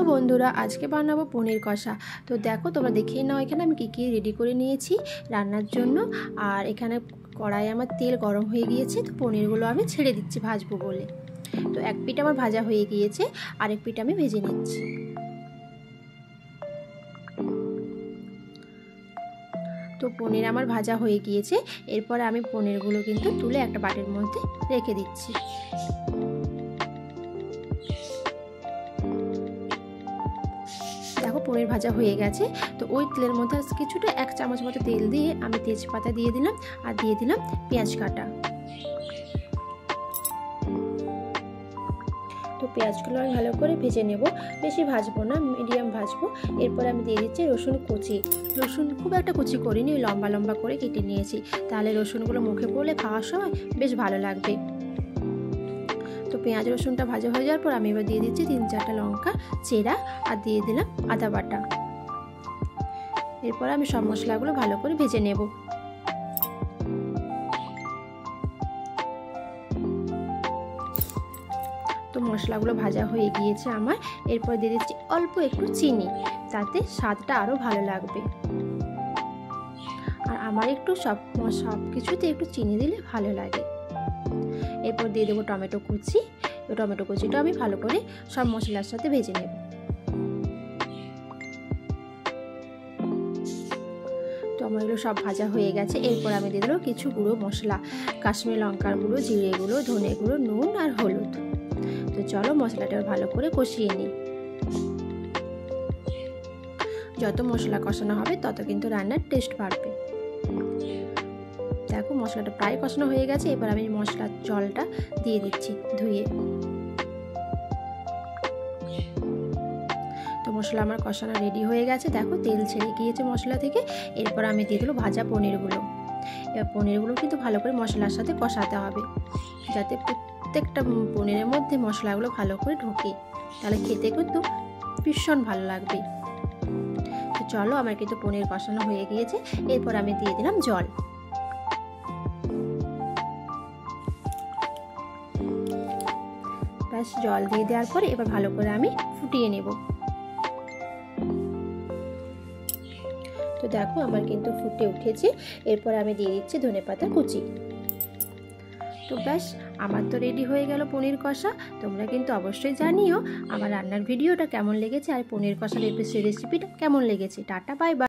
Hello বন্ধুরা, আজকে বানাবো পনির কষা। তো দেখো, তোমরা দেখেই নাও এখানে আমি কী রেডি করে নিয়েছি রান্নার জন্য। আর এখানে কড়াই আমার তেল গরম হয়ে গিয়েছে, তো পনিরগুলো আমি ছেড়ে দিচ্ছি ভাজবো বলে। তো এক পিঠ আমার ভাজা হয়ে গিয়েছে, আরেক পিঠ আমি ভেজে নিচ্ছি। তো পনির আমার ভাজা হয়ে গিয়েছে, এরপরে আমি পনিরগুলো কিন্তু তুলে একটা বাটির মধ্যে রেখে দিচ্ছি। দেখো পনির ভাজা হয়ে গেছে। তো ওই তেলের মধ্যে কিছুটা 1 চামচ মতো তেল দিয়ে আমি তেজপাতা দিয়ে দিলাম, আর দিয়ে দিলাম পেঁয়াজ কাটা। তো পেঁয়াজগুলো আমি ভালো করে ভেজে নেব, বেশি ভাজবো না, মিডিয়াম ভাজবো। এরপর আমি দিয়ে দিচ্ছি রসুন কুচি। রসুন খুব একটা কুচি করিনি, লম্বা লম্বা করে কেটে নিয়েছি, তাহলে রসুনগুলো মুখে পড়লে খাওয়ার সময় বেশ ভালো লাগবে। তো পেঁয়াজ রসুনটা ভাজা হয়ে যাওয়ার পর আমি এবার দিয়ে দিচ্ছি 3-4টা লঙ্কা চেরা, আর দিয়ে দিলাম আদা বাটা। এরপর আমি সব মশলাগুলো ভালো করে ভেজে নেব। তো মশলাগুলো ভাজা হয়ে গিয়েছে আমার। এরপর দিয়ে দিচ্ছি অল্প একটু চিনি, তাতে স্বাদটা আরও ভালো লাগবে। আর আমার একটু সব কিছুতে একটু চিনি দিলে ভালো লাগে। এরপর দিয়ে দেবো টমেটো কুচি। টমেটো কুচিটা আমি ভালো করে সব মশলার সাথে ভেজে নেব। তো আমার এগুলো সব ভাজা হয়ে গেছে। এরপর আমি দিয়ে দেবো কিছু গুঁড়ো মশলা, কাশ্মীরি লঙ্কার গুঁড়ো, জিরে গুঁড়ো, ধনে গুঁড়ো, নুন আর হলুদ। তো চলো মশলাটা ভালো করে কষিয়ে নিই। যত মশলা কষানো হবে তত কিন্তু রান্নার টেস্ট বাড়বে। দেখো মশলাটা প্রায় কষানো হয়ে গেছে। এবার আমি মশলার জলটা দিয়ে দিচ্ছি ধুয়ে। তো মশলা আমার কষানো রেডি হয়ে গেছে। দেখো তেল ছেড়ে গিয়েছে মশলা থেকে। এরপর আমি দিয়ে দিলাম ভাজা পনিরগুলো। এবার পনিরগুলো কিন্তু ভালো করে মশলার সাথে কষাতে হবে, যাতে প্রত্যেকটা পনিরের মধ্যে মশলাগুলো ভালো করে ঢোকে, তাহলে খেতে কিন্তু ভীষণ ভালো লাগবে। তো চলো আমার কিন্তু পনির কষানো হয়ে গিয়েছে। এরপর আমি দিয়ে দিলাম জল। ব্যাস, জল দিয়ে দেওয়ার পরে এবার ভালো করে আমি ফুটিয়ে নেব। তো দেখো আমার কিন্তু ফুটে উঠেছে। এরপর আমি দিয়ে দিচ্ছি ধনেপাতা কুচি। তো ব্যাস, আমার তো রেডি হয়ে গেল পনির কষা। তোমরা কিন্তু অবশ্যই জানিও আমার রান্নার ভিডিওটা কেমন লেগেছে আর পনির কষার রেসিপিটা কেমন লেগেছে। Tata, bye bye.